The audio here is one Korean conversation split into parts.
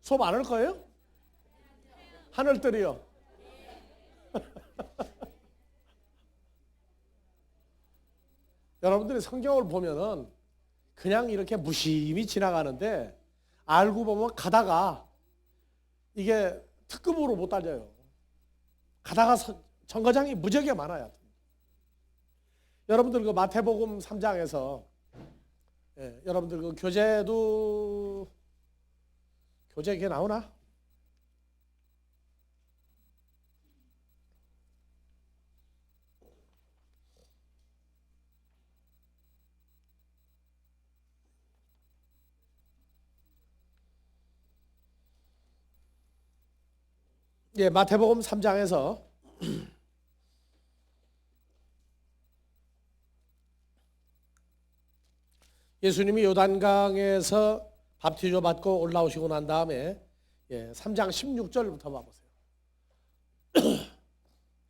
소 많을 거예요? 하늘들이요. 여러분들이 성경을 보면은 그냥 이렇게 무심히 지나가는데 알고 보면 가다가 이게 특급으로 못 달려요. 가다가 정거장이 무지하게 많아요. 여러분들 그 마태복음 3장에서 여러분들 그 교재 이게 나오나? 예, 마태복음 3장에서 예수님이 요단강에서 밥티조 받고 올라오시고 난 다음에 3장 16절부터 봐보세요.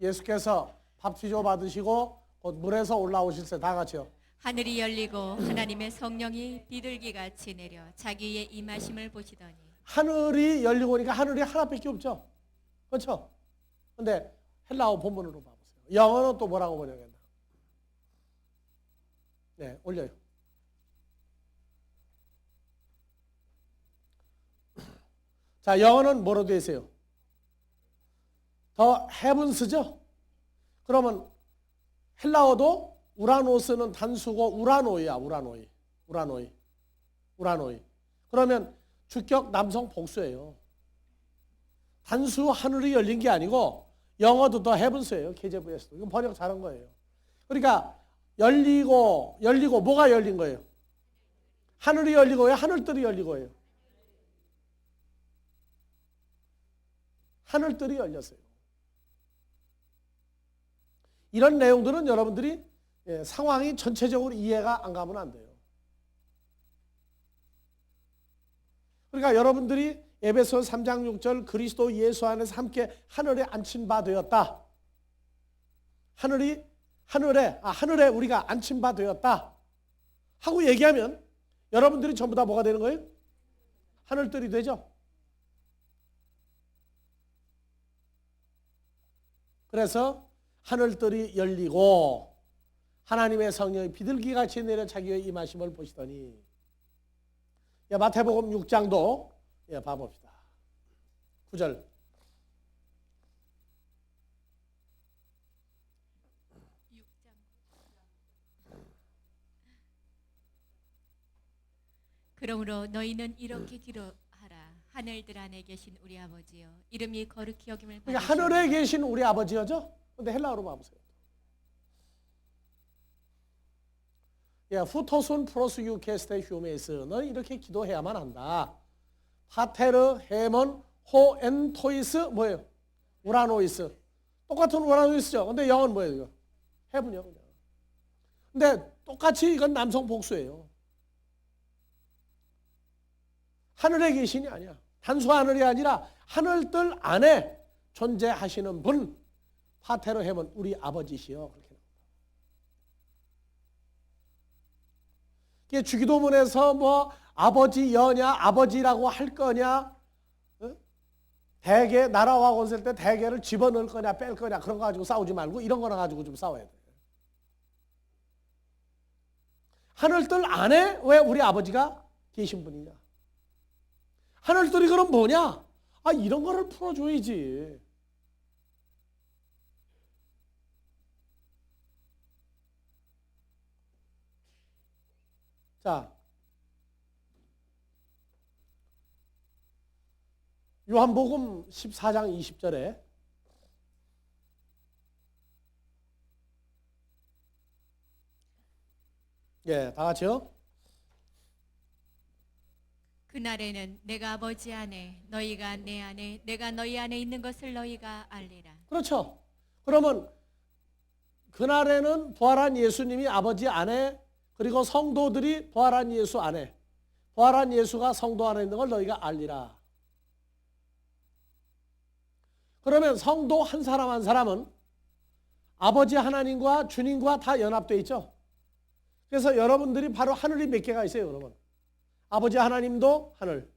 예수께서 밥티조 받으시고 곧 물에서 올라오실 때 다 같이요. 하늘이 열리고 하나님의 성령이 비둘기같이 내려 자기의 임하심을 보시더니. 하늘이 열리고 오니까 하늘이 하나밖에 없죠. 그렇죠? 근데 헬라어 본문으로 봐보세요. 영어는 또 뭐라고 번역했나? 네, 올려요. 자, 영어는 뭐로 되어 있어요? 더 헤븐스죠? 그러면 헬라어도 우라노스는 단수고 우라노이야, 우라노이. 그러면 주격 남성 복수예요. 단수 하늘이 열린 게 아니고 영어도 더 헤븐스예요. KJV에서도. 이건 번역 잘한 거예요. 그러니까 열리고 뭐가 열린 거예요? 하늘이 열리고요, 하늘들이 열리고요. 하늘들이 열렸어요. 이런 내용들은 여러분들이 상황이 전체적으로 이해가 안 가면 안 돼요. 그러니까 여러분들이 에베소 3장 6절 그리스도 예수 안에서 함께 하늘에 앉힌 바 되었다. 하늘에 우리가 앉힌 바 되었다 하고 얘기하면 여러분들이 전부 다 뭐가 되는 거예요? 하늘들이 되죠. 그래서 하늘들이 열리고 하나님의 성령이 비둘기같이 내려 자기의 임하심을 보시더니 마태복음 6장도 봐봅시다. 9절. 그러므로 너희는 이렇게 기도하라. 하늘들 안에 계신 우리 아버지여, 이름이 거룩히 여김을 받으시오. 그러니까 하늘에 계신 우리 아버지여죠? 근데 헬라어로 봐보세요. 후토순 프로스 유케스테 휴메스는 이렇게 기도해야만 한다. 파테르 헤먼 호엔토이스 뭐예요? 우라노이스. 똑같은 우라노이스죠. 근데 영어는 뭐예요? 이거? 헤븐이요. 그냥. 근데 똑같이 이건 남성 복수예요. 하늘에 계신이 아니야. 단수 하늘이 아니라 하늘들 안에 존재하시는 분, 파테르 헤먼 우리 아버지시여. 그렇게 이게 주기도문에서 뭐 아버지여냐 아버지라고 할 거냐, 대개 나라와 권세일 때 대개를 집어넣을 거냐 뺄 거냐 그런 거 가지고 싸우지 말고 이런 거나 가지고 좀 싸워야 돼. 하늘들 안에 왜 우리 아버지가 계신 분이냐? 하늘들이 그럼 뭐냐? 이런 거를 풀어줘야지. 자, 요한복음 14장 20절에 다 같이요. 그날에는 내가 아버지 안에, 너희가 내 안에, 내가 너희 안에 있는 것을 너희가 알리라. 그렇죠. 그러면 그날에는 부활한 예수님이 아버지 안에, 그리고 성도들이 부활한 예수 안에, 부활한 예수가 성도 안에 있는 걸 너희가 알리라. 그러면 성도 한 사람 한 사람은 아버지 하나님과 주님과 다 연합되어 있죠. 그래서 여러분들이 바로 하늘이 몇 개가 있어요, 여러분. 아버지 하나님도 하늘,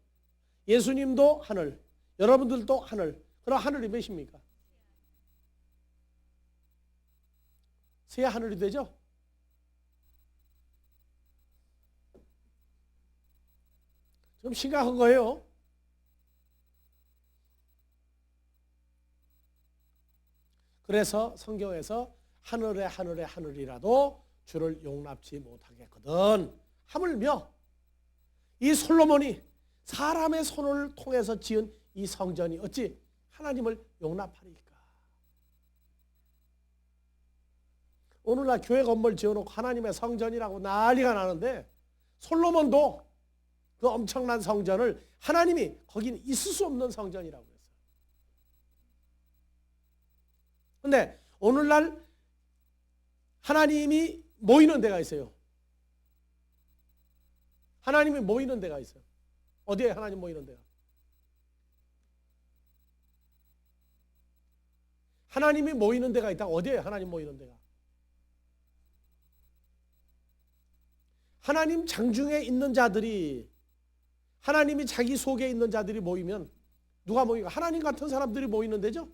예수님도 하늘, 여러분들도 하늘. 그럼 하늘이 몇입니까? 새 하늘이 되죠? 좀 심각한 거예요. 그래서 성경에서 하늘의 하늘의 하늘이라도 주를 용납지 못하겠거든. 하물며 이 솔로몬이 사람의 손을 통해서 지은 이 성전이 어찌 하나님을 용납하리까? 오늘날 교회 건물 지어놓고 하나님의 성전이라고 난리가 나는데 솔로몬도 그 엄청난 성전을 하나님이 거기는 있을 수 없는 성전이라고 했어요. 그런데 오늘날 하나님이 모이는 데가 있어요. 하나님이 모이는 데가 있어요. 어디에 하나님 모이는 데가? 하나님이 모이는 데가 있다고. 어디에 하나님 모이는 데가? 하나님 장중에 있는 자들이, 하나님이 자기 속에 있는 자들이 모이면 누가 모이고? 하나님 같은 사람들이 모이는 데죠.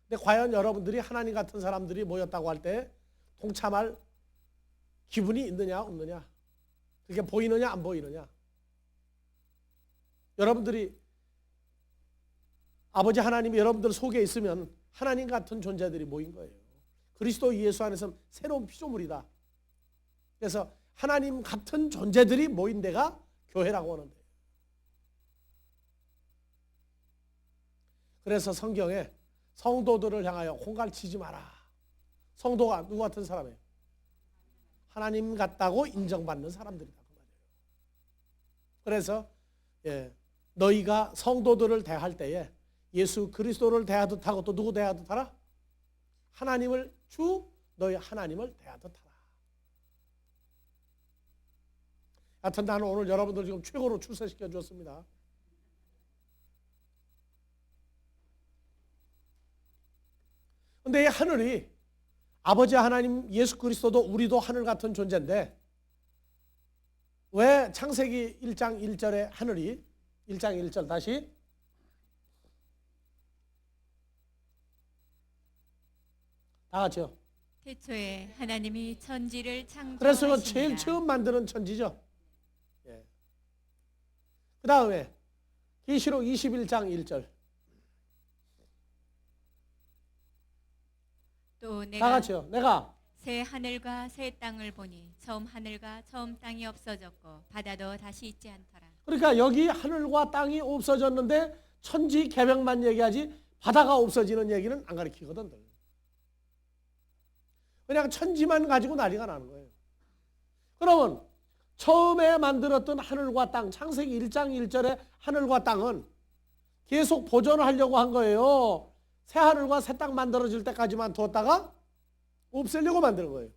근데 과연 여러분들이 하나님 같은 사람들이 모였다고 할 때 동참할 기분이 있느냐 없느냐? 그게 보이느냐 안 보이느냐? 여러분들이 아버지 하나님이 여러분들 속에 있으면 하나님 같은 존재들이 모인 거예요. 그리스도 예수 안에서 새로운 피조물이다. 그래서 하나님 같은 존재들이 모인 데가 교회라고 하는데, 그래서 성경에 성도들을 향하여 홍갈치지 마라. 성도가 누구 같은 사람이에요? 하나님 같다고 인정받는 사람들이다. 그 말이에요. 그래서 너희가 성도들을 대할 때에 예수 그리스도를 대하듯 하고 또 누구 대하듯 하라? 하나님을 주 너희 하나님을 대하듯 하라. 하여튼 나는 오늘 여러분들 지금 최고로 출세시켜 주었습니다. 근데 이 하늘이 아버지 하나님 예수 그리스도도 우리도 하늘 같은 존재인데 왜 창세기 1장 1절에 하늘이 1장 1절 다시 다 같이요. 태초에 하나님이 천지를 창조하시니라. 그래서 제일 처음 만드는 천지죠. 예. 그 다음에 계시록 21장 1절 또 다 내가 같이요. 내가 새 하늘과 새 땅을 보니 처음 하늘과 처음 땅이 없어졌고 바다도 다시 있지 않더라. 그러니까 여기 하늘과 땅이 없어졌는데 천지 개벽만 얘기하지 바다가 없어지는 얘기는 안 가르치거든. 그냥 천지만 가지고 난리가 나는 거예요. 그러면 처음에 만들었던 하늘과 땅, 창세기 1장 1절의 하늘과 땅은 계속 보존하려고 한 거예요. 새 하늘과 새 땅 만들어질 때까지만 뒀다가 없애려고 만드는 거예요.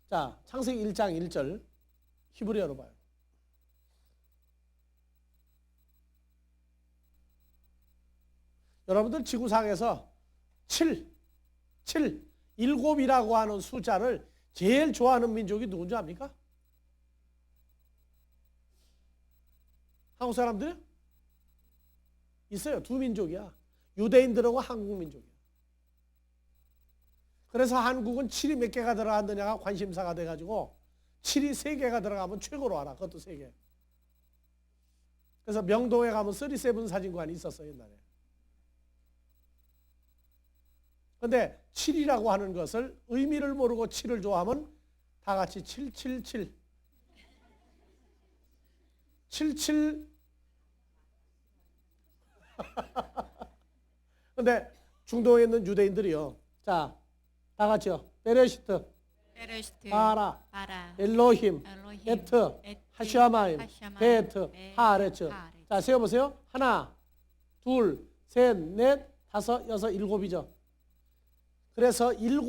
자, 창세기 1장 1절 히브리어로 봐요. 여러분들 지구상에서 7이라고 하는 숫자를 제일 좋아하는 민족이 누군지 압니까? 한국 사람들이요? 있어요. 두 민족이야. 유대인들하고 한국 민족이야. 그래서 한국은 7이 몇 개가 들어갔느냐가 관심사가 돼가지고 7이 3개가 들어가면 최고로 알아. 그것도 3개. 그래서 명동에 가면 37 사진관이 있었어요. 옛날에. 근데 7이라고 하는 것을 의미를 모르고 7을 좋아하면 다 같이 777 77 근데 중동에 있는 유대인들이요. 자, 다 같이요. 베레시트, 바라, 엘로힘, 에트, 하샤마임, 베트, 하아레츠. 자, 세어보세요. 하나, 둘, 셋, 넷, 다섯, 여섯, 일곱이죠. 그래서 7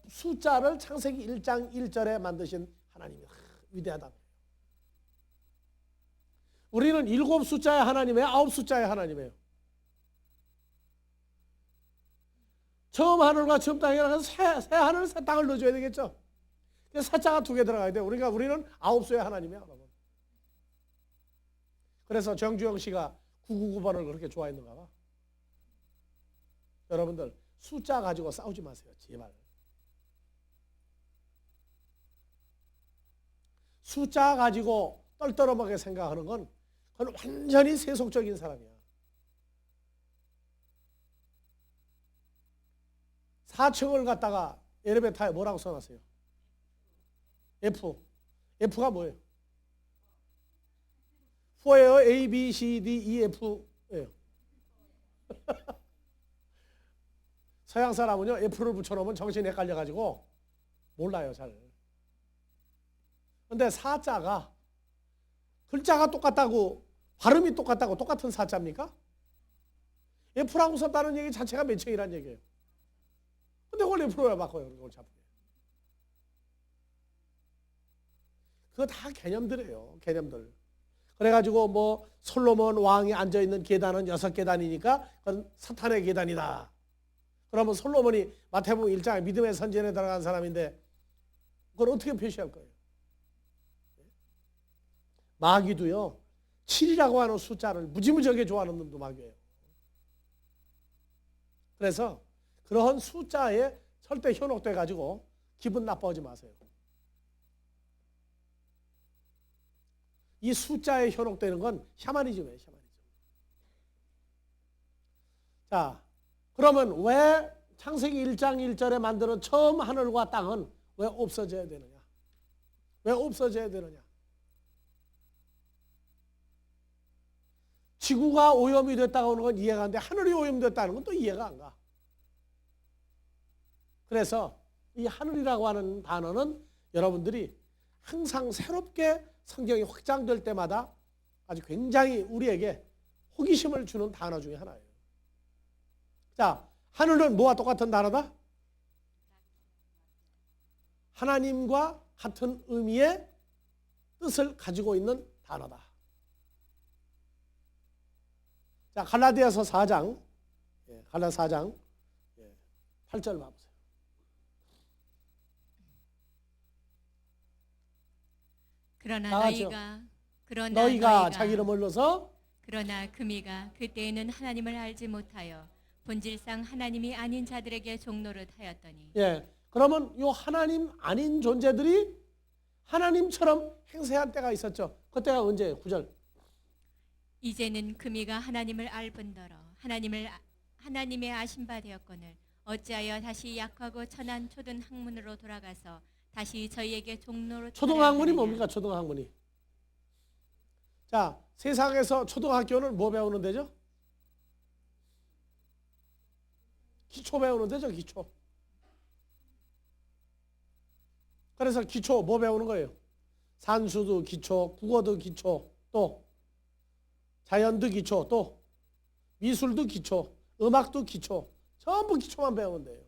숫자를 창세기 1장 1절에 만드신 하나님이 위대하다. 우리는 7 숫자의 하나님이에요? 9 숫자의 하나님이에요? 처음 하늘과 처음 땅이라서 새 하늘 새 땅을 넣어줘야 되겠죠. 사자가 2개 들어가야 돼. 우리는 9수의 하나님이야. 여러분. 그래서 정주영 씨가 999번을 그렇게 좋아했는가 봐. 여러분들 숫자 가지고 싸우지 마세요. 제발. 숫자 가지고 떨떠름하게 생각하는 건 그건 완전히 세속적인 사람이야. 4층을 갖다가 엘리베이터에 뭐라고 써놨어요? F. F가 뭐예요? F예요? A, B, C, D, E, F예요. 서양 사람은요, F를 붙여놓으면 정신이 헷갈려가지고 몰라요, 잘. 근데 사자가 글자가 똑같다고, 발음이 똑같다고 똑같은 사자입니까? F라고 썼다는 얘기 자체가 매칭이란 얘기예요. 근데 그걸 F로 왜 바꿔요? 그걸 자꾸. 그거 다 개념들이에요. 개념들. 그래가지고 뭐 솔로몬 왕이 앉아있는 계단은 6계단이니까 그건 사탄의 계단이다. 그러면 솔로몬이 마태복음 1장에 믿음의 선전에 들어간 사람인데 그걸 어떻게 표시할 거예요? 마귀도요. 7이라고 하는 숫자를 무지무지하게 좋아하는 놈도 마귀예요. 그래서 그러한 숫자에 절대 현혹돼 가지고 기분 나빠하지 마세요. 이 숫자에 현혹되는 건 샤머니즘이에요. 샤머니즘. 자, 그러면 왜 창세기 1장 1절에 만드는 처음 하늘과 땅은 왜 없어져야 되느냐? 왜 없어져야 되느냐? 지구가 오염이 됐다고 하는 건 이해가 안 돼. 하늘이 오염됐다는 건 또 이해가 안 가. 그래서 이 하늘이라고 하는 단어는 여러분들이 항상 새롭게 성경이 확장될 때마다 아주 굉장히 우리에게 호기심을 주는 단어 중에 하나예요. 자, 하늘은 뭐와 똑같은 단어다? 하나님과 같은 의미의 뜻을 가지고 있는 단어다. 자, 갈라디아서 4장, 갈라디아서 4장 8절 봐보세요. 너희가 자기를 몰라서 그러나 금이가 그때에는 하나님을 알지 못하여 본질상 하나님이 아닌 자들에게 종노릇 하였더니. 예. 그러면 요 하나님 아닌 존재들이 하나님처럼 행세한 때가 있었죠. 그때가 언제예요? 9절. 이제는 금이가 하나님을 알뿐더러 하나님의 아신 바 되었거늘 어찌하여 다시 약하고 천한 초등 학문으로 돌아가서 다시 저희에게 종로로. 초등학문이 뭡니까? 초등학문이. 자, 세상에서 초등학교는 뭐 배우는 데죠? 기초 배우는 데죠. 기초. 그래서 기초 뭐 배우는 거예요? 산수도 기초, 국어도 기초, 또 자연도 기초, 또 미술도 기초, 음악도 기초, 전부 기초만 배우면 돼요.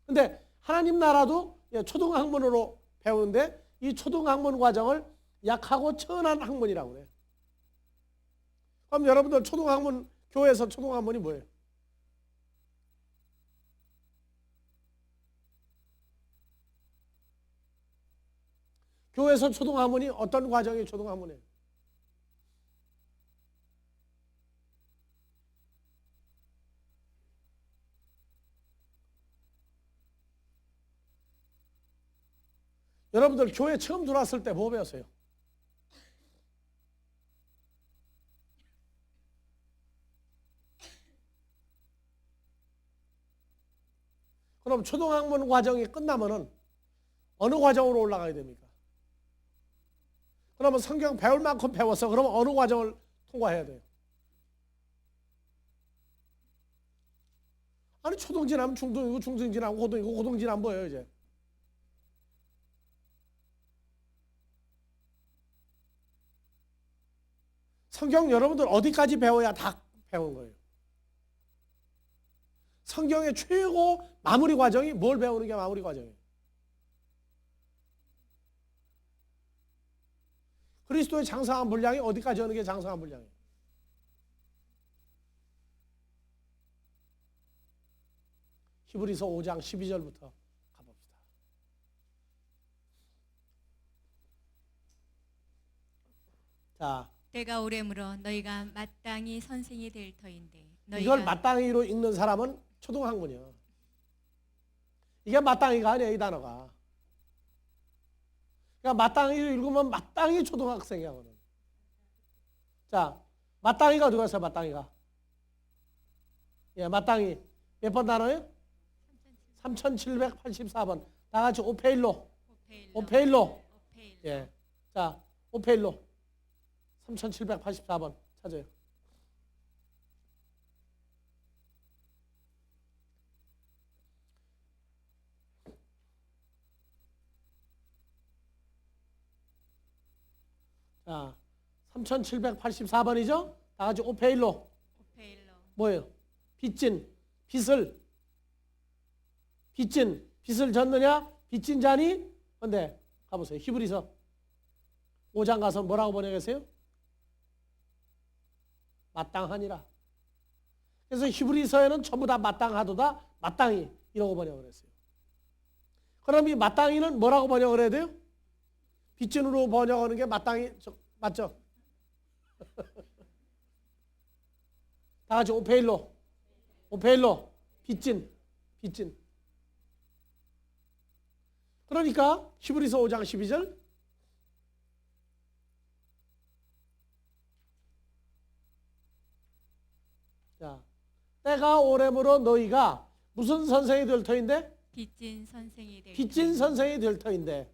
근데 하나님 나라도 초등학문으로 배우는데 이 초등학문 과정을 약하고 천한 학문이라고 그래요. 그럼 여러분들 초등학문, 교회에서 초등학문이 뭐예요? 교회에서 초등학문이 어떤 과정이 초등학문이에요? 여러분들 교회 처음 들어왔을 때 뭐 배웠어요? 그럼 초등학문 과정이 끝나면은 어느 과정으로 올라가야 됩니까? 그러면 성경 배울 만큼 배웠어. 그러면 어느 과정을 통과해야 돼요? 아니 초등 지나면 중등이고 중등 지나면 고등이고 고등 지나면 뭐예요 이제? 성경 여러분들 어디까지 배워야 다 배운 거예요? 성경의 최고 마무리 과정이 뭘 배우는 게 마무리 과정이에요? 그리스도의 장성한 분량이 어디까지 하는 게 장성한 분량이에요? 히브리서 5장 12절부터 가봅시다. 자, 때가 오래므로 너희가 마땅히 선생이 될 터인데 이걸 마땅히로 읽는 사람은 초등학문이야. 이게 마땅히가 아니야, 이 단어가. 그러니까 마땅히로 읽으면 마땅히 초등학생이야, 그는. 자, 마땅히가 어디 갔어요, 마땅히가? 예, 마땅히. 몇 번 단어예요? 3784번. 다 같이 오페일로. 오페일로. 예. 자, 오페일로. 3784번 찾아요. 자, 3784번이죠? 다 같이 오페일로. 뭐예요? 빚진, 빚을 졌느냐? 빚진 자니? 근데 가보세요. 히브리서 5장 가서 뭐라고 번역했어요? 마땅하니라. 그래서 히브리서에는 전부 다 마땅하도다, 마땅히 이라고 번역을 했어요. 그럼 이 마땅히는 뭐라고 번역을 해야 돼요? 빚진으로 번역하는 게 마땅히 맞죠? 다 같이 오페일로 빚진. 그러니까 히브리서 5장 12절 자, 때가 오래므로 너희가 무슨 선생이 될 터인데? 빚진 선생이 될 터인데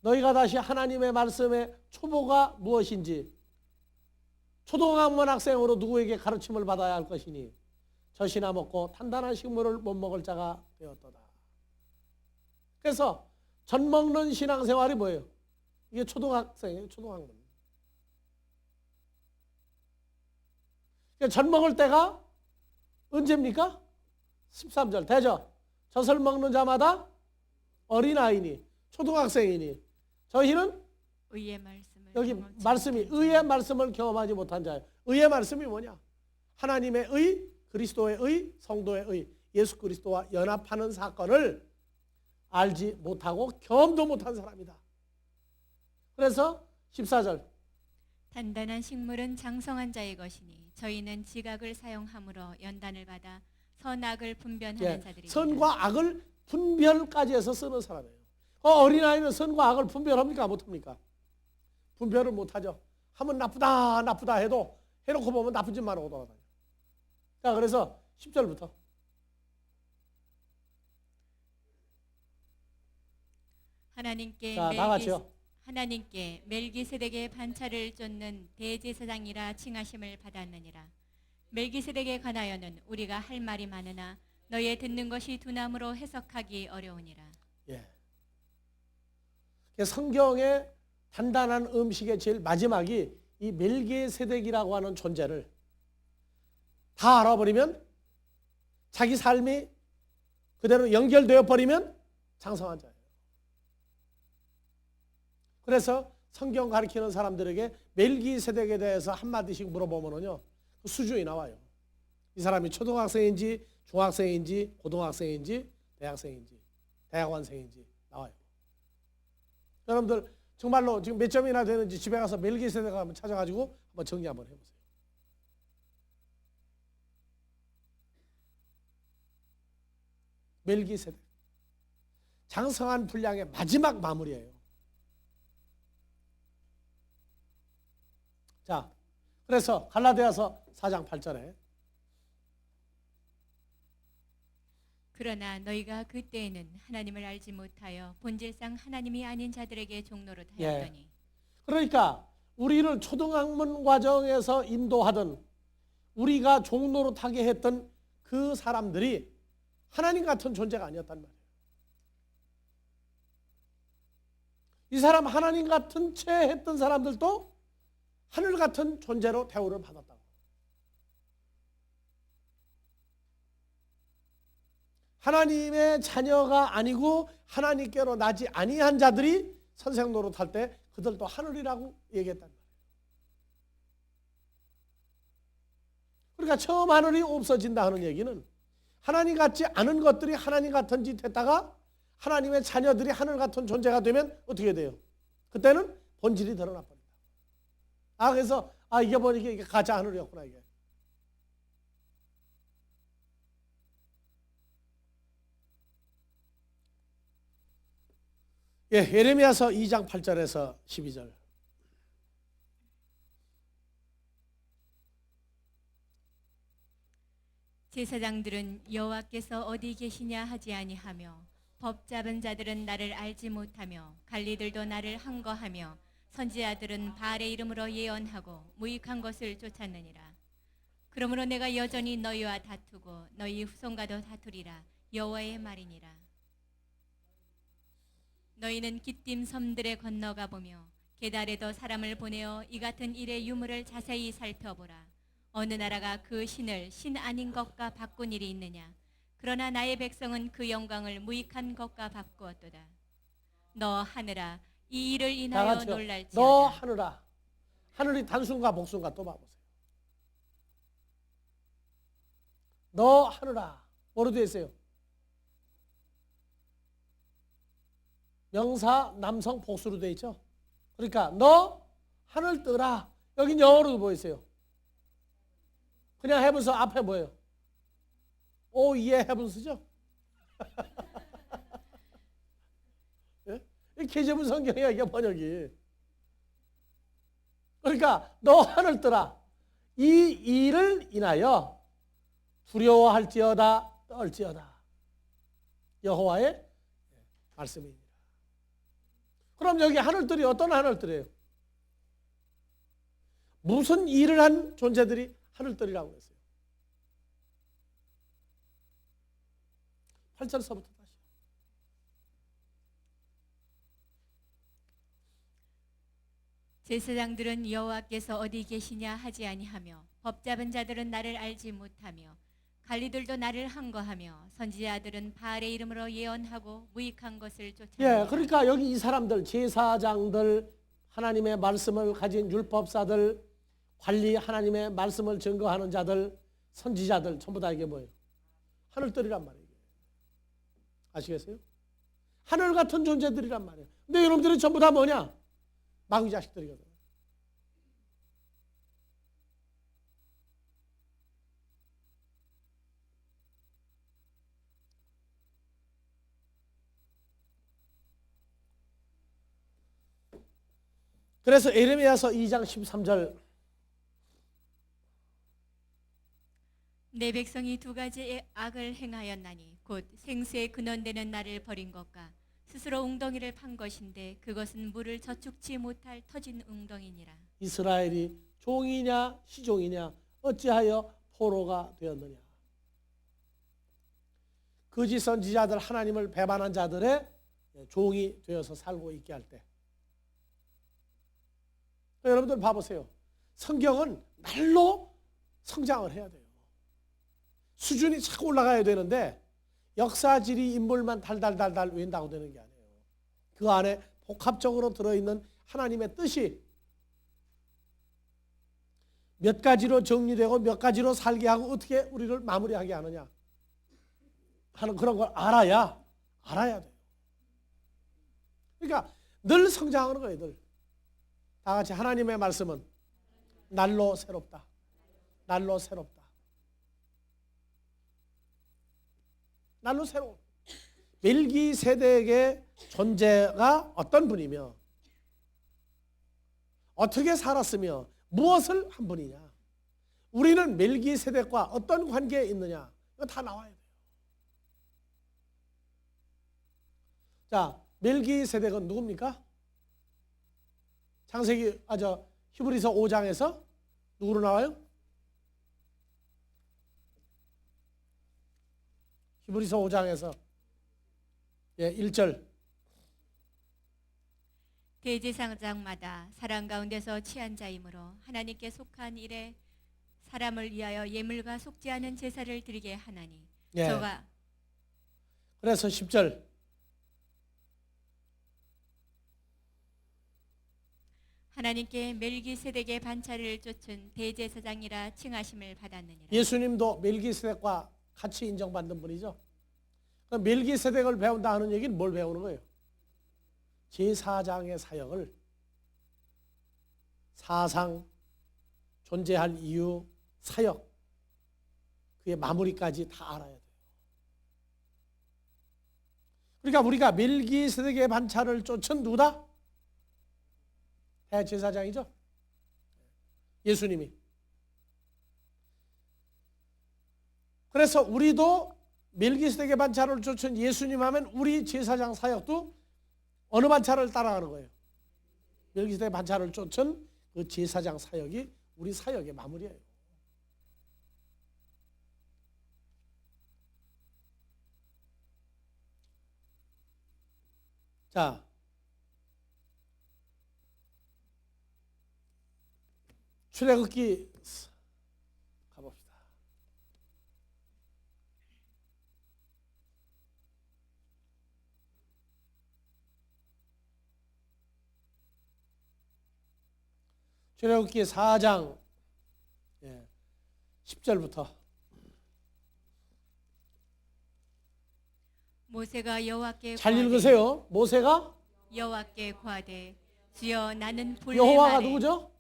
너희가 다시 하나님의 말씀의 초보가 무엇인지 초등학문 학생으로 누구에게 가르침을 받아야 할 것이니 젖이나 먹고 단단한 식물을 못 먹을 자가 되었도다. 그래서 젖 먹는 신앙생활이 뭐예요? 이게 초등학생이에요. 초등학문. 젖 먹을 때가 언제입니까? 13절 되죠? 젖을 먹는 자마다 어린아이니 초등학생이니 저희는 의의 말씀을 여기 말씀이 의의 말씀을 경험하지 못한 자예요. 의의 말씀이 뭐냐? 하나님의 의, 그리스도의 의, 성도의 의, 예수 그리스도와 연합하는 사건을 알지 못하고 경험도 못한 사람이다. 그래서 14절 단단한 식물은 장성한 자의 것이니 저희는 지각을 사용함으로 연단을 받아 선악을 분별하는 자들입니다. 선과 악을 분별까지 해서 쓰는 사람이에요. 어린아이는 선과 악을 분별합니까? 못합니까? 분별을 못하죠. 하면 나쁘다 해도 해놓고 보면 나쁜 짓만 하고 돌아다녀요. 자, 그래서 10절부터 하나님께 멜기세덱의 반차를 쫓는 대제사장이라 칭하심을 받았느니라. 멜기세덱에 관하여는 우리가 할 말이 많으나 너의 듣는 것이 두나무로 해석하기 어려우니라. 예. 성경의 단단한 음식의 제일 마지막이 이 멜기세덱이라고 하는 존재를 다 알아버리면 자기 삶이 그대로 연결되어 버리면 장성한 자예요. 그래서 성경 가르치는 사람들에게 멜기세덱에 대해서 한마디씩 물어보면요, 그 수준이 나와요. 이 사람이 초등학생인지 중학생인지 고등학생인지 대학생인지 대학원생인지 나와요. 여러분들 정말로 지금 몇 점이나 되는지 집에 가서 멜기세덱 한번 찾아가지고 한번 정리 한번 해보세요. 멜기세덱 장성한 분량의 마지막 마무리예요. 자, 그래서 갈라디아서 4장 8절에 그러나 너희가 그때에는 하나님을 알지 못하여 본질상 하나님이 아닌 자들에게 종노릇 하였더니. 그러니까 우리를 초등학문 과정에서 인도하던 우리가 종노릇하게 했던 그 사람들이 하나님 같은 존재가 아니었단 말이에요. 이 사람 하나님 같은 채 했던 사람들도 하늘 같은 존재로 대우를 받았다고. 하나님의 자녀가 아니고 하나님께로 나지 아니한 자들이 선생 노릇할 때 그들도 하늘이라고 얘기했단 말이에요. 그러니까 처음 하늘이 없어진다 하는 얘기는 하나님 같지 않은 것들이 하나님 같은 짓 했다가 하나님의 자녀들이 하늘 같은 존재가 되면 어떻게 돼요? 그때는 본질이 드러나 버린다. 그래서 이게 보니 이게 가짜 하늘이었구나 이게. 예레미야서 2장 8절에서 12절. 제사장들은 여호와께서 어디 계시냐 하지 아니하며 법 잡은 자들은 나를 알지 못하며 관리들도 나를 항거하며 선지자들은 바알의 이름으로 예언하고 무익한 것을 쫓았느니라. 그러므로 내가 여전히 너희와 다투고 너희 후손과도 다투리라. 여호와의 말이니라. 너희는 기띔 섬들에 건너가 보며 게달에도 사람을 보내어 이 같은 일의 유무를 자세히 살펴보라. 어느 나라가 그 신을 신 아닌 것과 바꾼 일이 있느냐? 그러나 나의 백성은 그 영광을 무익한 것과 바꾸었도다. 너 하늘아, 이 일을 인하여 놀랄지어다. 너 하늘아. 하늘이 단순과 복순과 또 봐보세요. 너 하늘아. 뭐로 되어 있어요? 명사 남성 복수로 되어 있죠. 그러니까 너 하늘 뜨라. 여긴 영어로도 보이세요. 그냥 헤븐스 앞에 뭐예요? 오, 예, 헤븐스죠? 예? 이 계제분 성경이야, 이게 번역이. 그러니까 너 하늘 뜨라. 이 일을 인하여 두려워할지어다, 떨지어다. 여호와의 말씀입니다. 그럼 여기 하늘들이 어떤 하늘들이에요? 무슨 일을 한 존재들이 하늘들이라고 했어요. 8절서부터 다시. 제사장들은 여호와께서 어디 계시냐 하지 아니하며 법 잡은 자들은 나를 알지 못하며 관리들도 나를 항거하며 선지자들은 바알의 이름으로 예언하고 무익한 것을 쫓아내니라. 그러니까 여기 이 사람들, 제사장들, 하나님의 말씀을 가진 율법사들, 관리 하나님의 말씀을 증거하는 자들, 선지자들 전부 다 이게 뭐예요? 하늘들이란 말이에요. 아시겠어요? 하늘 같은 존재들이란 말이에요. 근데 여러분들이 전부 다 뭐냐? 마귀 자식들이거든. 그래서 예레미야서 2장 13절. 내 백성이 두 가지의 악을 행하였나니 곧 생수의 근원되는 나를 버린 것과 스스로 웅덩이를 판 것인데 그것은 물을 저축치 못할 터진 웅덩이니라. 이스라엘이 종이냐 시종이냐 어찌하여 포로가 되었느냐. 거짓 선지자들, 하나님을 배반한 자들의 종이 되어서 살고 있게 할 때. 여러분들 봐보세요. 성경은 날로 성장을 해야 돼요. 수준이 자꾸 올라가야 되는데 역사지리 인물만 달달달달 외운다고 되는 게 아니에요. 그 안에 복합적으로 들어있는 하나님의 뜻이 몇 가지로 정리되고 몇 가지로 살게 하고 어떻게 우리를 마무리하게 하느냐 하는 그런 걸 알아야 돼요. 그러니까 늘 성장하는 거예요. 늘. 다 같이 하나님의 말씀은 날로 새롭다. 날로 새롭다. 날로 새로운. 멜기세덱의 존재가 어떤 분이며 어떻게 살았으며 무엇을 한 분이냐. 우리는 멜기세덱과 어떤 관계에 있느냐. 이거 다 나와야 돼요. 자, 멜기세덱은 누굽니까? 창세기 히브리서 5장에서 누구로 나와요? 히브리서 5장에서 1절. 대제사장마다 사람 가운데서 취한 자이므로 하나님께 속한 일에 사람을 위하여 예물과 속지 않은 제사를 드리게 하나니 저가 그래서 10절. 하나님께 멜기세덱의 반차를 쫓은 대제사장이라 칭하심을 받았느니라. 예수님도 멜기세덱과 같이 인정받는 분이죠. 멜기세덱을 배운다 하는 얘기는 뭘 배우는 거예요? 제사장의 사역을 사상, 존재할 이유, 사역, 그의 마무리까지 다 알아야 돼요. 그러니까 우리가 멜기세덱의 반차를 쫓은 누구다? 대제사장이죠. 예수님이. 그래서 우리도 멜기세덱의 반차를 쫓은 예수님 하면 우리 제사장 사역도 어느 반차를 따라가는 거예요? 멜기세덱의 반차를 쫓은 그 제사장 사역이 우리 사역의 마무리예요. 자, 출애굽기 가봅시다. 출애굽기 4장 10절부터 모세가 여호와께 잘 고하되 읽으세요. 모세가 여호와께 고하되 주여 나는 본래 여호와가 말에 누구죠?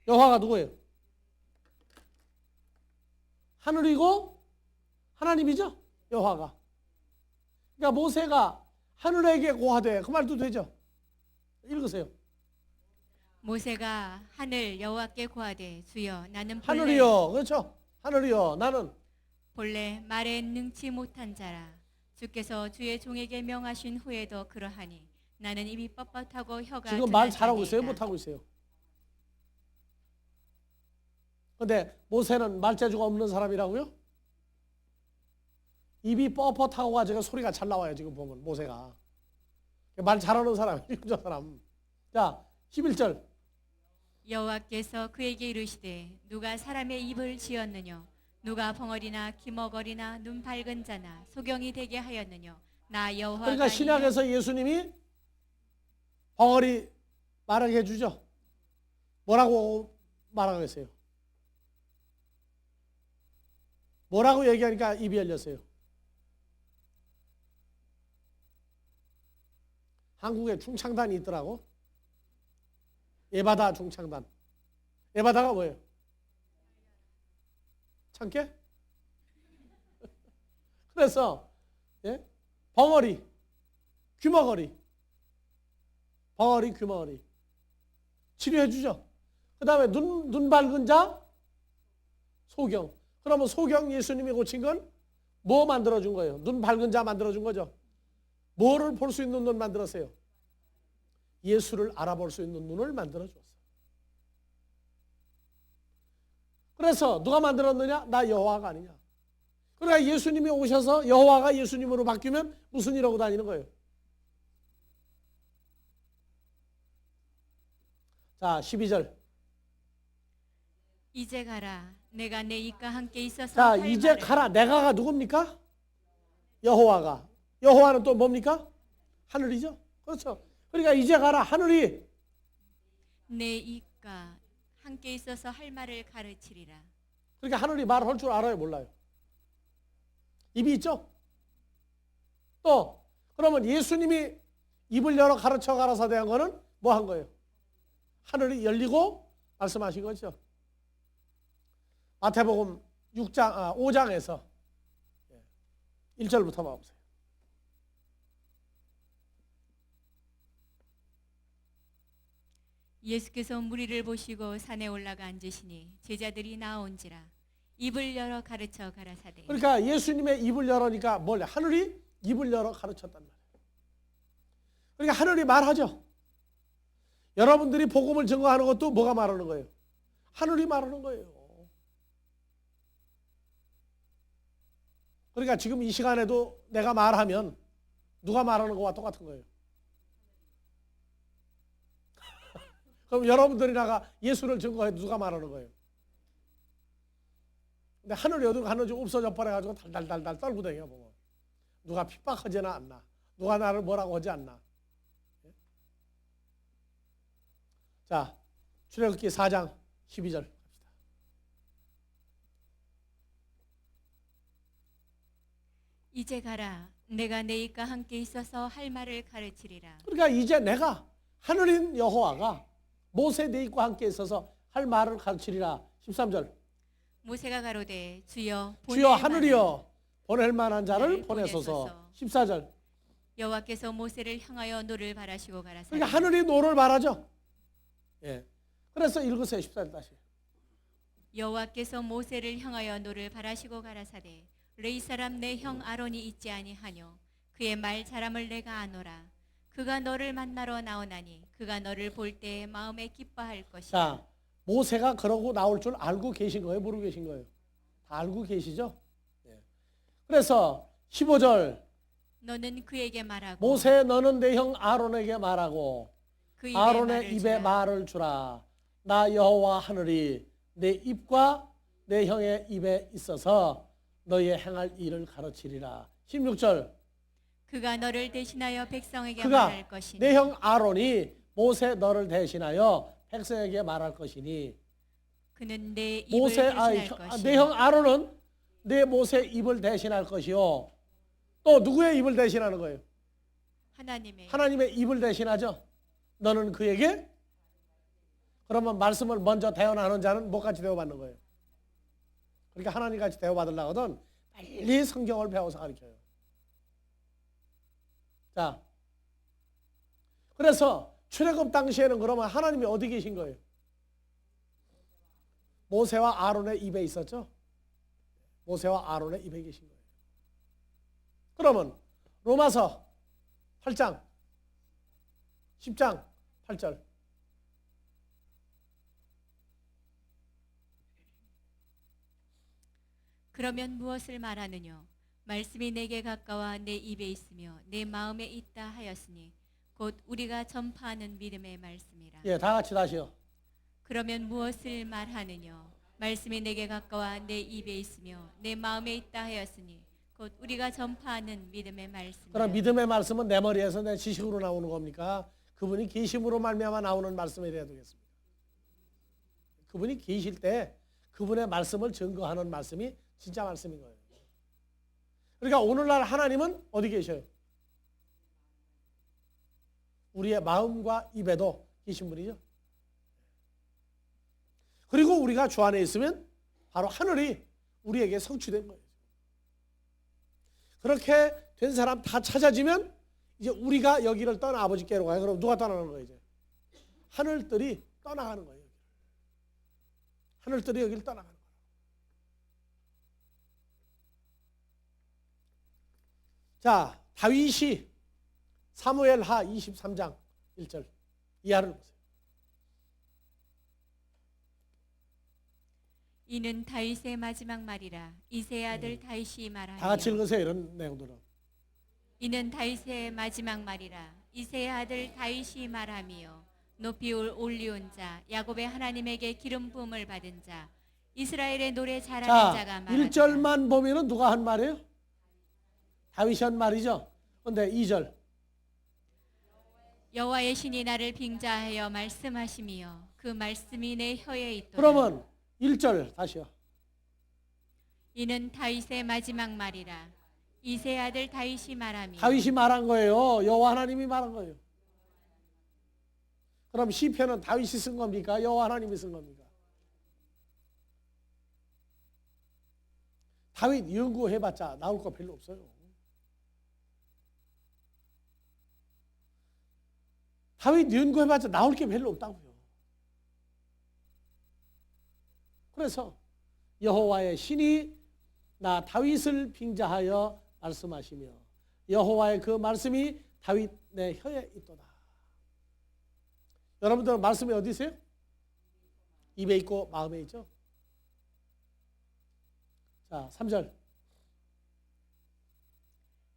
여호와가 누구예요? 하늘이고 하나님이죠? 여호와가. 그러니까 모세가 하늘에게 고하되 그 말도 되죠? 읽으세요. 모세가 하늘 여호와께 고하되 주여 나는 하늘이여, 그렇죠? 하늘이여, 나는 본래 말에 능치 못한 자라. 주께서 주의 종에게 명하신 후에도 그러하니 나는 입이 뻣뻣하고 혀가 지금 말 둔한 잘하고 있어요? 자니이다. 못하고 있어요? 근데 모세는 말재주가 없는 사람이라고요? 입이 뻣뻣하고 가지고 소리가 잘 나와요. 지금 보면 모세가 말 잘하는 사람이에요. 저 사람. 자, 11절. 여호와께서 그에게 이르시되 누가 사람의 입을 지었느냐 누가 벙어리나 기머거리나 눈 밝은 자나 소경이 되게 하였느냐 나 여호와가 그러니까 신약에서 예수님이 벙어리 말하게 해주죠. 뭐라고 말하고 계세요? 뭐라고 얘기하니까 입이 열렸어요? 한국에 중창단이 있더라고. 에바다 중창단. 에바다가 뭐예요? 참깨? 그래서 벙어리, 귀머거리, 벙어리, 귀머거리 치료해 주죠. 그 다음에 눈 밝은 자 소경. 그러면 소경 예수님이 고친 건 뭐 만들어준 거예요? 눈 밝은 자 만들어준 거죠. 뭐를 볼 수 있는 눈 만들었어요? 예수를 알아볼 수 있는 눈을 만들어 주었어요. 그래서 누가 만들었느냐? 나 여호와가 아니냐. 그러니까 예수님이 오셔서 여호와가 예수님으로 바뀌면 무슨 일 하고 다니는 거예요? 자, 12절. 이제 가라 내가 내 입과 함께 있어서 자, 할 이제 말을 가라. 내가가 누굽니까? 여호와가. 여호와는 또 뭡니까? 하늘이죠. 그렇죠. 그러니까 이제 가라. 하늘이 내 입과 함께 있어서 할 말을 가르치리라. 그러니까 하늘이 말할 줄 알아요? 몰라요? 입이 있죠? 또 그러면 예수님이 입을 열어 가르쳐 가라사 대한 거는 뭐 한 거예요? 하늘이 열리고 말씀하신 거죠. 마태복음 5장에서 1절부터 봐보세요. 예수께서 무리를 보시고 산에 올라가 앉으시니 제자들이 나온지라 입을 열어 가르쳐 가라사대. 그러니까 예수님의 입을 열으니까 뭘? 하늘이 입을 열어 가르쳤단 말이에요. 그러니까 하늘이 말하죠. 여러분들이 복음을 증거하는 것도 뭐가 말하는 거예요? 하늘이 말하는 거예요. 그러니까 지금 이 시간에도 내가 말하면 누가 말하는 거와 똑같은 거예요. 그럼 여러분들이 나가 예수를 증거해도 누가 말하는 거예요? 근데 하늘이 어디로 가는지 없어져 버려가지고 달달달달 떨고 다녀 보면 누가 핍박하지는 않나, 누가 나를 뭐라고 하지 않나. 자, 출애굽기 4장 12절 갑시다. 이제 가라 내가 내 입과 함께 있어서 할 말을 가르치리라. 그러니까 이제 내가 하늘인 여호와가 모세 내 입과 함께 있어서 할 말을 가르치리라. 13절. 모세가 가로되 주여 주여 보낼 하늘이여 보낼 만한 자를 자를 보내소서. 보내소서. 14절. 여호와께서 모세를 향하여 노를 바라시고 가라사대 그러니까 하늘이 노를 바라죠. 예. 그래서 읽으세요. 14절 다시. 여호와께서 모세를 향하여 노를 바라시고 가라사대 레이 사람 내 형 아론이 있지 아니하뇨 그의 말 잘함을 내가 아노라 그가 너를 만나러 나오나니 그가 너를 볼 때에 마음에 기뻐할 것이다. 자, 모세가 그러고 나올 줄 알고 계신 거예요? 모르고 계신 거예요? 다 알고 계시죠? 예. 그래서 15절. 너는 그에게 말하고 모세 너는 내 형 아론에게 말하고 그 입에 아론의 말을 입에 주라. 말을 주라. 나 여호와 하늘이 내 입과 내 형의 입에 있어서 너의 행할 일을 가르치리라. 16절. 그가 너를 대신하여 백성에게 그가 말할 것이니 내 형 아론이 모세 너를 대신하여 백성에게 말할 것이니 그는 내 입을 모세 대신할 것이니 내 형 아론은 내 모세 입을 대신할 것이요. 또 누구의 입을 대신하는 거예요? 하나님의 하나님의 입을 대신하죠. 너는 그에게 그러면 말씀을 먼저 대언하는 자는 뭐같이 대우받는 거예요? 그러니까 하나님같이 대우받으려거든 빨리 성경을 배워서 가르쳐요. 자, 그래서 출애굽 당시에는 그러면 하나님이 어디 계신 거예요? 모세와 아론의 입에 있었죠. 모세와 아론의 입에 계신 거예요. 그러면 로마서 8장 10장 8절. 그러면 무엇을 말하느뇨 말씀이 내게 가까워 내 입에 있으며 내 마음에 있다 하였으니 곧 우리가 전파하는 믿음의 말씀이라. 예, 다 같이 다시요. 그러면 무엇을 말하느뇨 말씀이 내게 가까워 내 입에 있으며 내 마음에 있다 하였으니 곧 우리가 전파하는 믿음의 말씀이라. 그럼 믿음의 말씀은 내 머리에서 내 지식으로 나오는 겁니까? 그분이 계심으로 말미암아 나오는 말씀이 되어야 되겠습니다. 그분이 계실 때 그분의 말씀을 증거하는 말씀이 진짜 말씀인 거예요. 그러니까 오늘날 하나님은 어디 계셔요? 우리의 마음과 입에도 계신 분이죠. 그리고 우리가 주 안에 있으면 바로 하늘이 우리에게 성취된 거예요. 그렇게 된 사람 다 찾아지면 이제 우리가 여기를 떠나 아버지께로 가요. 그럼 누가 떠나는 거예요? 이제 하늘들이 떠나가는 거예요. 하늘들이 여기를 떠나가는 거예요. 자, 다윗이 사무엘하 23장 1절 이하를 보세요. 이는 다윗의 마지막 말이라 이새의 아들 다윗이 말하며 다 같이 읽으세요. 이런 내용들은. 이는 다윗의 마지막 말이라 이새의 아들 다윗이 말하며 높이 올리온 자 야곱의 하나님에게 기름 부음을 받은 자 이스라엘의 노래 잘하는 자가 자, 말하다. 1절만 보면은 누가 한 말이에요? 다윗이 한 말이죠. 근데 2절. 여호와의 신이 나를 빙자하여 말씀하시며 그 말씀이 내 혀에 있도다. 그러면 1절 다시요. 이는 다윗의 마지막 말이라 이새의 아들 다윗이 말하며 다윗이 말한 거예요. 여호와 하나님이 말한 거예요. 그럼 시편은 다윗이 쓴 겁니까? 여호와 하나님이 쓴 겁니까? 다윗 연구해봤자 나올 거 별로 없어요. 다윗 연구해봤자 나올 게 별로 없다고요. 그래서 여호와의 신이 나 다윗을 빙자하여 말씀하시며 여호와의 그 말씀이 다윗 내 혀에 있도다. 여러분들은 말씀이 어디 있어요? 입에 있고 마음에 있죠. 자, 3절.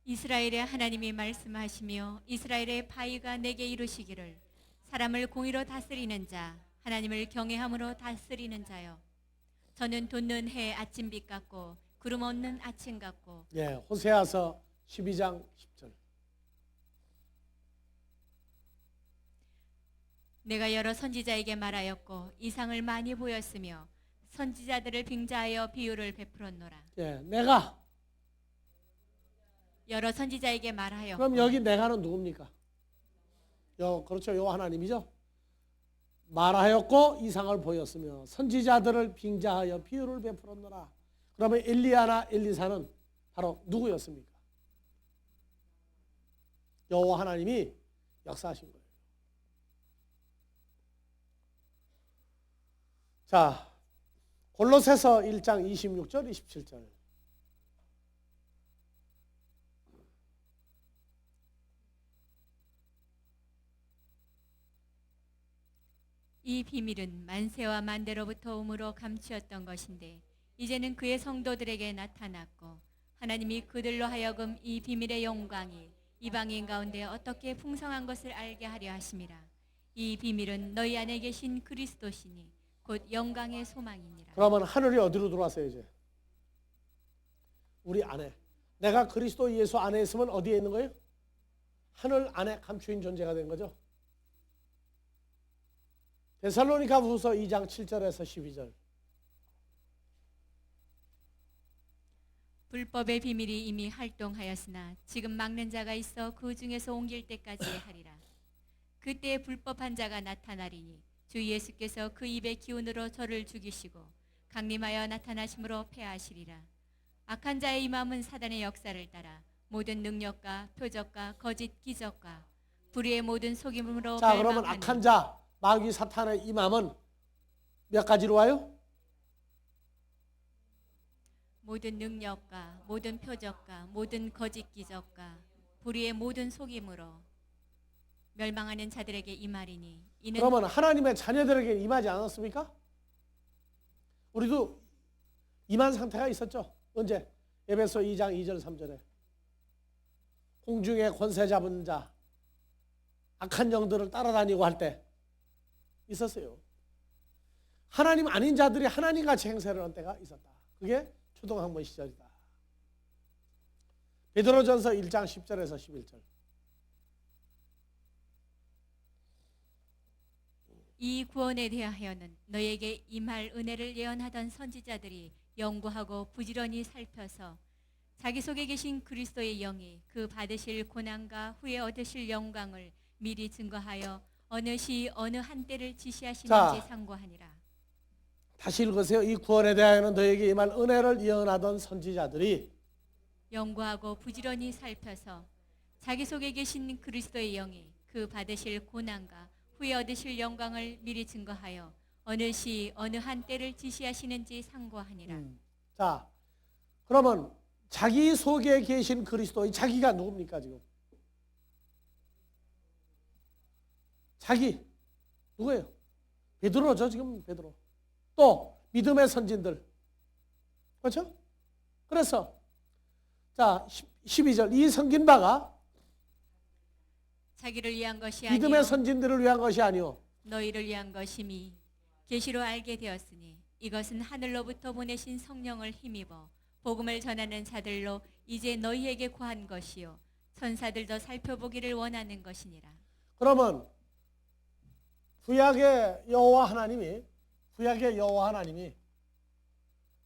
이스라엘의 하나님이 말씀하시며 이스라엘의 바위가 내게 이루시기를 사람을 공의로 다스리는 자 하나님을 경외함으로 다스리는 자요 저는 돋는 해 아침빛 같고 구름 없는 아침 같고. 예, 호세아서 12장 10절. 내가 여러 선지자에게 말하였고 이상을 많이 보였으며 선지자들을 빙자하여 비유를 베풀었노라. 예, 내가. 여러 선지자에게 말하였고. 그럼 여기 내가는 누굽니까? 그렇죠. 여호와 하나님이죠. 말하였고 이상을 보였으며 선지자들을 빙자하여 비유를 베풀었노라. 그러면 엘리야나 엘리사는 바로 누구였습니까? 여호와 하나님이 역사하신 거예요. 자, 골로새서 1장 26절 27절. 이 비밀은 만세와 만대로부터 오므로 감추었던 것인데 이제는 그의 성도들에게 나타났고 하나님이 그들로 하여금 이 비밀의 영광이 이방인 가운데 어떻게 풍성한 것을 알게 하려 하심이라. 이 비밀은 너희 안에 계신 그리스도시니 곧 영광의 소망이니라. 그러면 하늘이 어디로 들어왔어요 이제? 우리 안에. 내가 그리스도 예수 안에 있으면 어디에 있는 거예요? 하늘 안에 감추인 존재가 된 거죠. 데살로니가 후서 2장 7절에서 12절. 불법의 비밀이 이미 활동하였으나 지금 막는 자가 있어 그 중에서 옮길 때까지 하리라. 그때 불법한 자가 나타나리니 주 예수께서 그 입의 기운으로 저를 죽이시고 강림하여 나타나심으로 패하시리라. 악한 자의 임함은 사단의 역사를 따라 모든 능력과 표적과 거짓 기적과 불의의 모든 속임으로 자, 그러면 악한 자 마귀 사탄의 임함은 몇 가지로 와요? 모든 능력과 모든 표적과 모든 거짓 기적과 불의의 모든 속임으로 멸망하는 자들에게 임하리니 이는 그러면 하나님의 자녀들에게 임하지 않았습니까? 우리도 임한 상태가 있었죠. 언제? 에베소 2장 2절 3절에 공중에 권세 잡은 자 악한 영들을 따라다니고 할 때 있었어요. 하나님 아닌 자들이 하나님같이 행세를 한 때가 있었다. 그게 초등학문 시절이다. 베드로전서 1장 10절에서 11절. 이 구원에 대하여는 너에게 임할 은혜를 예언하던 선지자들이 연구하고 부지런히 살펴서 자기 속에 계신 그리스도의 영이 그 받으실 고난과 후에 얻으실 영광을 미리 증거하여 어느 시 어느 한때를 지시하시는지 상고하니라. 다시 읽으세요. 이 구원에 대하여는 너에게 임할 은혜를 예언하던 선지자들이 연구하고 부지런히 살펴서 자기 속에 계신 그리스도의 영이 그 받으실 고난과 후에 얻으실 영광을 미리 증거하여 어느 시 어느 한때를 지시하시는지 상고하니라. 자, 그러면 자기 속에 계신 그리스도의 자기가 누굽니까 지금? 자기 누구예요? 베드로죠 지금. 베드로. 또 믿음의 선진들, 그렇죠? 그래서 자 12절 이 섬긴 바가 자기를 위한 것이 아니요 믿음의 선진들을 위한 것이 아니요 너희를 위한 것임이 계시로 알게 되었으니 이것은 하늘로부터 보내신 성령을 힘입어 복음을 전하는 자들로 이제 너희에게 구한 것이요 천사들도 살펴보기를 원하는 것이니라. 그러면 구약의 여호와 하나님이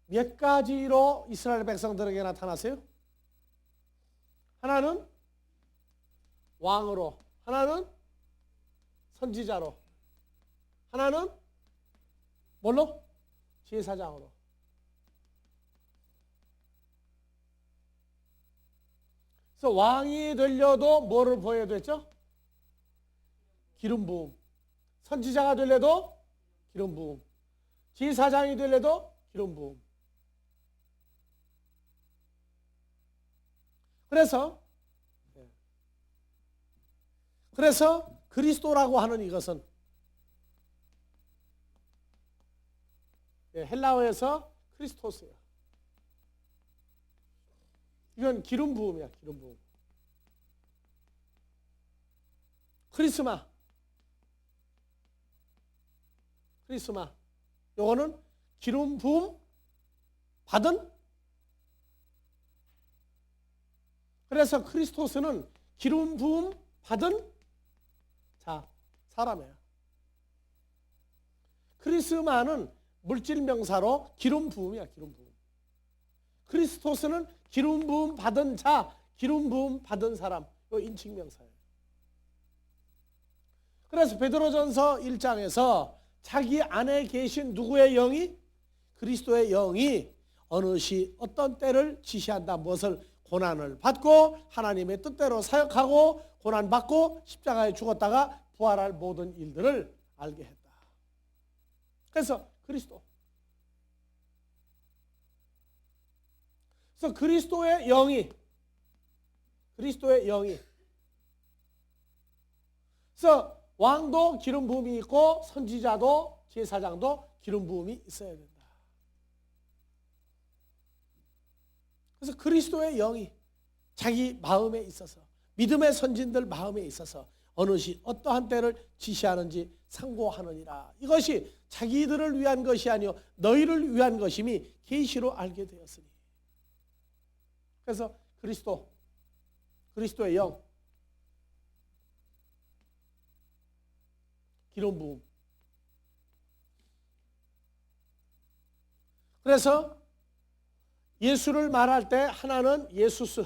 몇 가지로 이스라엘 백성들에게 나타났어요? 하나는 왕으로, 하나는 선지자로, 하나는 뭘로? 제사장으로. 그래서 왕이 되려도 뭐를 보여야 됐죠? 기름 부음. 선지자가 되려도 기름 부음. 제사장이 되려도 기름 부음. 그래서 그리스도라고 하는 이것은 헬라어에서 크리스토스예요. 이건 기름 부음이야, 기름 부음. 크리스마. 요거는 기름 부음 받은. 그래서 크리스토스는 기름 부음 받은 사람이에요. 크리스마는 물질 명사로 기름 부음이야, 기름 부음. 크리스토스는 기름 부음 받은 자, 기름 부음 받은 사람. 요 인칭 명사예요. 그래서 베드로전서 1장에서 자기 안에 계신 누구의 영이? 그리스도의 영이 어느 시 어떤 때를 지시한다. 무엇을? 고난을 받고 하나님의 뜻대로 사역하고 고난받고 십자가에 죽었다가 부활할 모든 일들을 알게 했다. 그래서 그리스도. 그래서 그리스도의 영이 그래서 왕도 기름 부음이 있고 선지자도 제사장도 기름 부음이 있어야 된다. 그래서 그리스도의 영이 자기 마음에 있어서 믿음의 선진들 마음에 있어서 어느 시 어떠한 때를 지시하는지 상고하느니라. 이것이 자기들을 위한 것이 아니요 너희를 위한 것임이 계시로 알게 되었으니. 그래서 그리스도의 영, 기름 부음. 그래서 예수를 말할 때 하나는 예수스,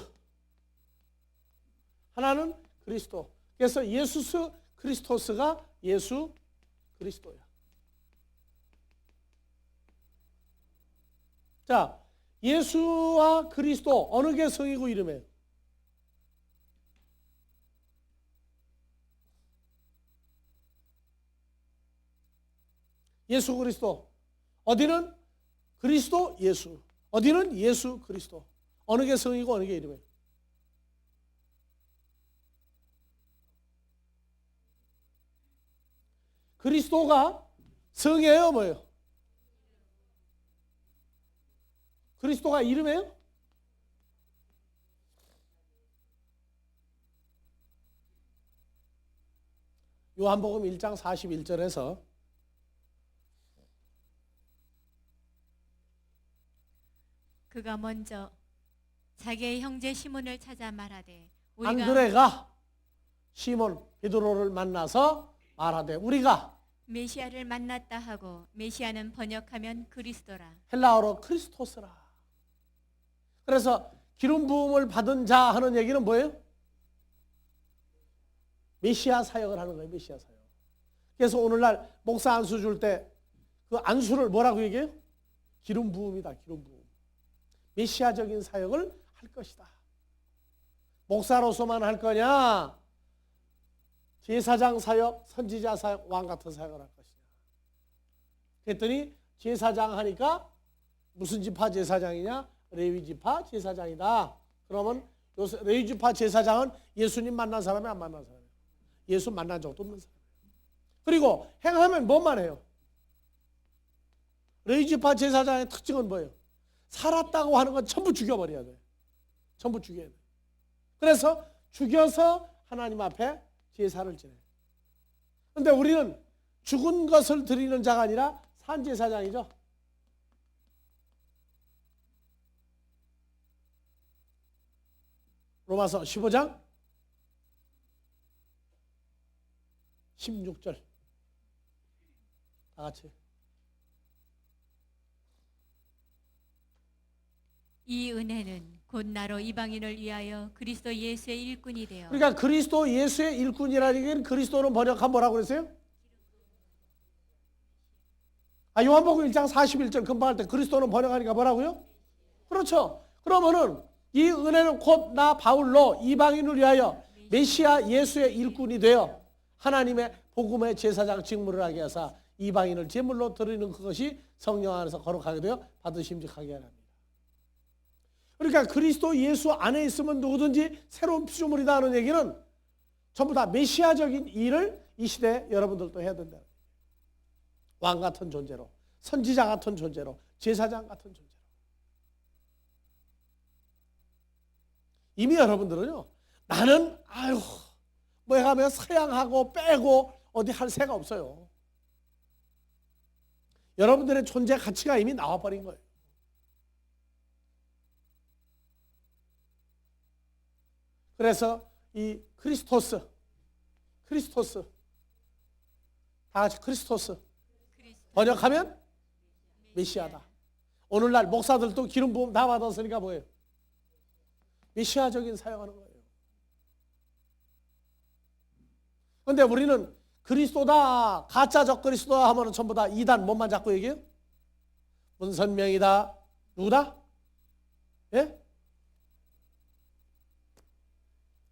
하나는 그리스도. 그래서 예수스 크리스토스가 예수 그리스도야. 자, 예수와 그리스도 어느 게 성이고 이름이에요? 예수 그리스도. 어디는 그리스도 예수. 어디는 예수 그리스도. 어느 게 성이고 어느 게 이름이에요? 그리스도가 성이에요, 뭐예요? 그리스도가 이름이에요? 요한복음 1장 41절에서 그가 먼저 자기의 형제 시몬을 찾아 말하되 우리가 안드레가 시몬 베드로를 만나서 말하되 우리가 메시아를 만났다 하고 메시아는 번역하면 그리스도라. 헬라어로 크리스토스라. 그래서 기름 부음을 받은 자 하는 얘기는 뭐예요? 메시아 사역을 하는 거예요. 메시아 사역. 그래서 오늘날 목사 안수 줄 때 그 안수를 뭐라고 얘기해요? 기름 부음이다. 기름 부음. 메시아적인 사역을 할 것이다. 목사로서만 할 거냐? 제사장 사역, 선지자 사역, 왕 같은 사역을 할 것이냐. 그랬더니 제사장 하니까 무슨 지파 제사장이냐? 레위 지파 제사장이다. 그러면 레위 지파 제사장은 예수님 만난 사람이 안 만난 사람이에요. 예수 만난 적도 없는 사람이에요. 그리고 행하면 뭐만 해요? 레위 지파 제사장의 특징은 뭐예요? 살았다고 하는 건 전부 죽여버려야 돼. 전부 죽여야 돼. 그래서 죽여서 하나님 앞에 제사를 지내. 그런데 우리는 죽은 것을 드리는 자가 아니라 산 제사장이죠. 로마서 15장 16절 다 같이. 이 은혜는 곧 나로 이방인을 위하여 그리스도 예수의 일꾼이 되어. 그러니까 그리스도 예수의 일꾼이라는 게 그리스도는 번역한 뭐라고 그랬어요? 요한복음 1장 41절 금방 할 때 그리스도는 번역하니까 뭐라고요? 그렇죠. 그러면은 이 은혜는 곧 나 바울로 이방인을 위하여 메시아 예수의 일꾼이 되어 하나님의 복음의 제사장 직무를 하게 하사 이방인을 제물로 드리는 그것이 성령 안에서 거룩하게 되어 받으심직하게 하랍니다. 그러니까 그리스도 예수 안에 있으면 누구든지 새로운 피조물이다 하는 얘기는 전부 다 메시아적인 일을 이 시대에 여러분들도 해야 된다. 왕 같은 존재로, 선지자 같은 존재로, 제사장 같은 존재로. 이미 여러분들은요, 나는 뭐 하면 서양하고 빼고 어디 할 새가 없어요. 여러분들의 존재 가치가 이미 나와버린 거예요. 그래서 이 크리스토스 다 같이 크리스토스 번역하면 메시아다. 오늘날 목사들도 기름 부음 다 받았으니까 뭐예요? 메시아적인 사역하는 거예요. 그런데 우리는 그리스도다, 가짜적 그리스도다 하면 전부 다 이단 몸만 잡고 얘기해요? 문선명이다, 누구다? 예?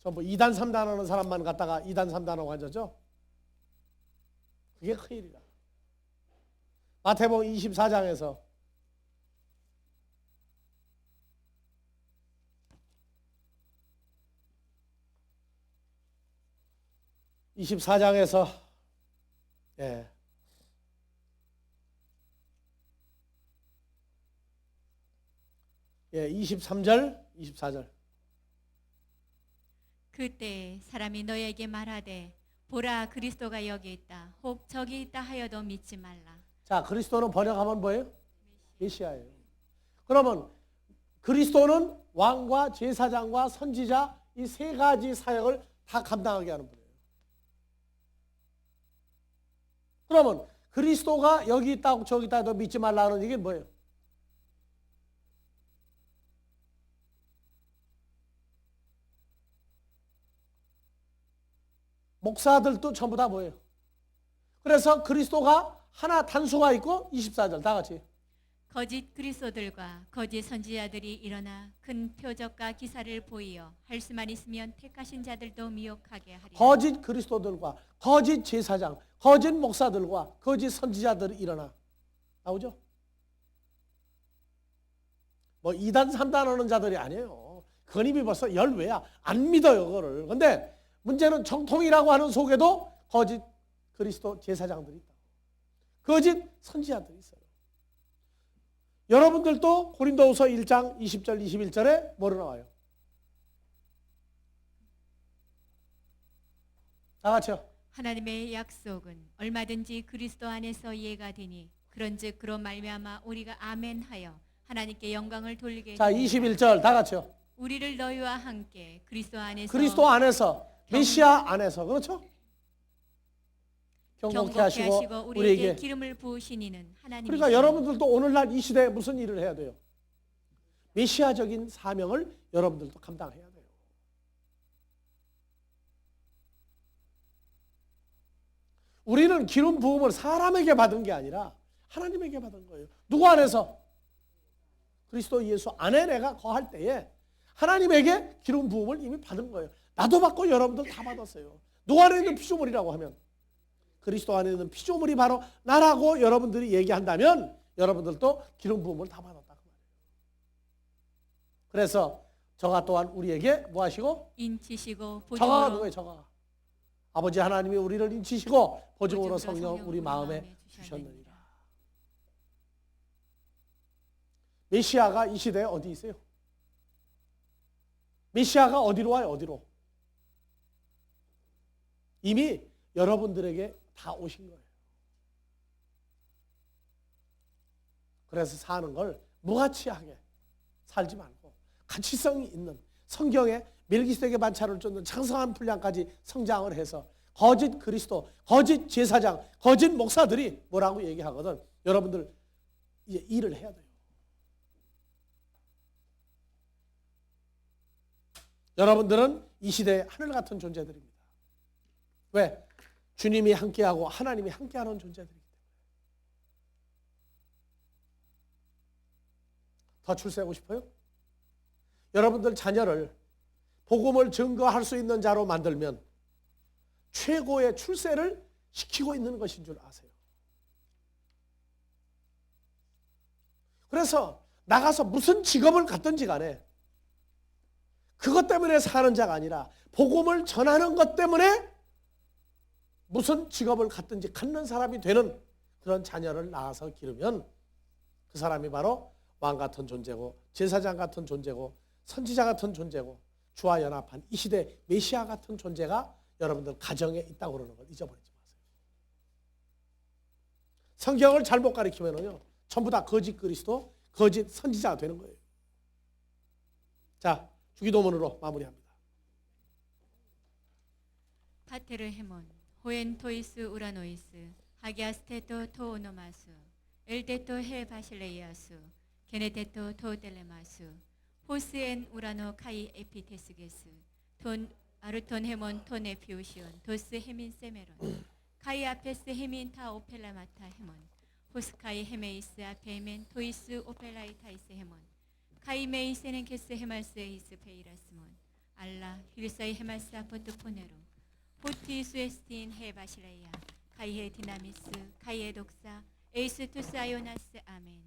전부 2단 3단 하는 사람만 갖다가 2단 3단하고 앉았죠? 그게 큰일이다. 마태복음 24장에서 예. 예, 23절, 24절. 그때 사람이 너에게 말하되 보라 그리스도가 여기 있다 혹 저기 있다 하여도 믿지 말라. 자, 그리스도는 번역하면 뭐예요? 메시아예요. 그러면 그리스도는 왕과 제사장과 선지자 이 세 가지 사역을 다 감당하게 하는 분이에요. 그러면 그리스도가 여기 있다 저기 있다 해도 믿지 말라는 얘기는 뭐예요? 목사들도 전부 다 뭐예요? 그래서 그리스도가 하나 단수가 있고 24절 다 같이 거짓 그리스도들과 거짓 선지자들이 일어나 큰 표적과 기사를 보이어 할 수만 있으면 택하신 자들도 미혹하게 하리라. 거짓 그리스도들과 거짓 제사장, 거짓 목사들과 거짓 선지자들이 일어나 나오죠? 뭐 2단 3단 하는 자들이 아니에요. 그건 이미 벌써 열외야. 안 믿어요 그거를. 근데 문제는 정통이라고 하는 속에도 거짓 그리스도 제사장들이 있다. 거짓 선지자들이 있어요. 여러분들도 고린도후서 1장 20절 21절에 뭐로 나와요? 다 같이요. 하나님의 약속은 얼마든지 그리스도 안에서 이해가 되니 그런즉 그로 말미암아 우리가 아멘하여 하나님께 영광을 돌리게 자, 21절 다 같이요. 우리를 너희와 함께 그리스도 안에서 메시아 안에서 그렇죠? 경고케 하시고 우리에게 기름을 부으신 이는 하나님이시니. 그러니까 여러분들도 오늘날 이 시대에 무슨 일을 해야 돼요? 메시아적인 사명을 여러분들도 감당해야 돼요. 우리는 기름 부음을 사람에게 받은 게 아니라 하나님에게 받은 거예요. 누구 안에서? 그리스도 예수 안에 내가 거할 때에 하나님에게 기름 부음을 이미 받은 거예요. 나도 받고 여러분들 다 받았어요. 누구 안에 있는 피조물이라고 하면 그리스도 안에 있는 피조물이 바로 나라고 여러분들이 얘기한다면 여러분들도 기름 부음을 다 받았다 그 말이에요. 그래서 저가 또한 우리에게 뭐 하시고? 인치시고 저가가 보증으로 누구예요? 저가가. 아버지 하나님이 우리를 인치시고 보증으로 성령 우리 마음에 주셨느니라. 메시아가 이 시대에 어디 있어요? 메시아가 어디로 와요? 어디로? 이미 여러분들에게 다 오신 거예요. 그래서 사는 걸 무가치하게 살지 말고 가치성이 있는 성경에 멜기세덱의 반차를 쫓는 장성한 분량까지 성장을 해서 거짓 그리스도, 거짓 제사장, 거짓 목사들이 뭐라고 얘기하거든. 여러분들 이제 일을 해야 돼요. 여러분들은 이 시대의 하늘 같은 존재들입니다. 왜? 주님이 함께하고 하나님이 함께하는 존재들이기 때문에. 더 출세하고 싶어요? 여러분들 자녀를 복음을 증거할 수 있는 자로 만들면 최고의 출세를 시키고 있는 것인 줄 아세요. 그래서 나가서 무슨 직업을 갖든지 간에 그것 때문에 사는 자가 아니라 복음을 전하는 것 때문에 무슨 직업을 갖든지 갖는 사람이 되는 그런 자녀를 낳아서 기르면 그 사람이 바로 왕 같은 존재고 제사장 같은 존재고 선지자 같은 존재고 주와 연합한 이 시대 메시아 같은 존재가 여러분들 가정에 있다고 그러는 걸 잊어버리지 마세요. 성경을 잘못 가르치면요 전부 다 거짓 그리스도, 거짓 선지자가 되는 거예요. 자, 주기도문으로 마무리합니다. 파테르 헤몬 호엔 토이스 우라노이스 하기아스테토 토오노마수 엘테토 헤 바실레이아수 게네테토 토텔레마수 호스엔 우라노 카이 에피테스게스 톤 아르톤 헤몬 토네 피오시온 도스 헤민 세메론 카이 아페스 헤민타 오펠라마타 헤몬 호스카이 헤메이스 아페멘 토이스 오펠라이타이스 헤몬 카이 메이세는 케스 헤말스 에이스 페이라스몬 알라 힐사이 헤말스 아포트 포네로 포티 수에스틴 헤바시레야 카이헤 디나미스 카이헤 독사 에이스 투스 아요나스 아멘.